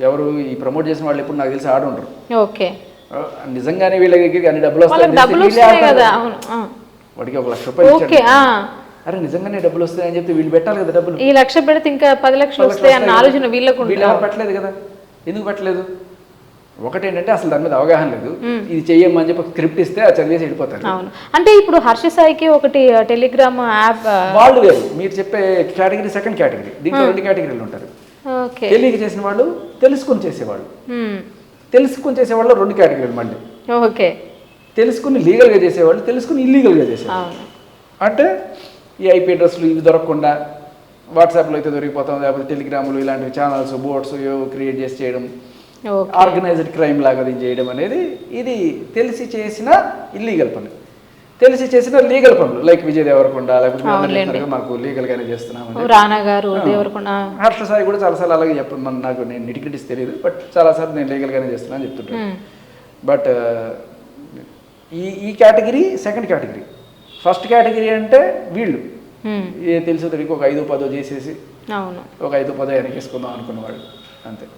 ఎవరు ఈ ప్రమోట్ చేసిన వాళ్ళు ఎప్పుడు నాకు తెలిసి ఆడుంటారు. ఓకే, నిజంగానే వీళ్ళకి అన్ని డబ్బులు వస్తాయి కదా. వాడికి 1 లక్ష రూపాయలు ఓకే, అరే నిజంగానే డబ్బులు వస్తాయని చెప్తే వీళ్ళు పెట్టాలి కదా డబ్బులు. ఈ 1 లక్ష పెడితే ఇంకా 10 లక్షలు వస్తాయి అన్న ఆలోచన వీళ్ళకు వీళ్ళు ఎవరు పెట్టలేదు కదా. ఎందుకు పెట్టలేదు? ఒకటేంటంటే అసలు దాని మీద అవగాహన లేదు. ఇది చెయ్యమని చెప్పి స్క్రిప్ట్ ఇస్తే అది చదివేసి వెళ్ళిపోతారు. అవును, అంటే ఇప్పుడు హర్ష సాయికి ఒకటి టెలిగ్రామ్ యాప్ వాళ్ళు వేరు. మీరు చెప్పే కేటగిరీ సెకండ్ కేటగిరీ. దీంట్లో 2 కేటగిరీలు ఉంటారు. తెలియక చేసిన వాళ్ళు, తెలుసుకుని చేసేవాళ్ళు. తెలుసుకుని చేసేవాళ్ళు 2 కేటగిరీలు మళ్ళీ. ఓకే, తెలుసుకుని లీగల్గా చేసేవాళ్ళు, తెలుసుకుని ఇల్లీగల్గా చేసేవాళ్ళు. అంటే ఈ ఐపీ అడ్రస్లు ఇవి దొరకకుండా వాట్సాప్లో అయితే దొరికిపోతాం, లేకపోతే టెలిగ్రాములు ఇలాంటివి ఛానల్స్ బోర్డ్స్ క్రియేట్ చేసి చేయడం, ఆర్గనైజ్డ్ క్రైమ్ లాగా అది చేయడం అనేది ఇది తెలిసి చేసిన ఇల్లీగల్ పనులు. తెలిసి చేసిన లీగల్ పనులు లైక్ విజయ్ దేవరకొండ, లేకపోతే మాకు లీగల్గానే చేస్తున్నాం. రానా గారు, దేవరకొండ, హర్ష సాయి కూడా చాలాసార్లు అలాగే చెప్పమని నాకు నేను నిటికిటిస్ తెలియదు, బట్ చాలాసార్లు నేను లీగల్గానే చేస్తున్నాను అని చెప్తుంటాను. బట్ ఈ category second category. First category అంటే వీళ్ళు తెలుసు తెలియక ఒక 5-10 చేసేసి ఒక 5-10 వెనకేసుకుందాం అనుకున్నవాళ్ళు అంతే.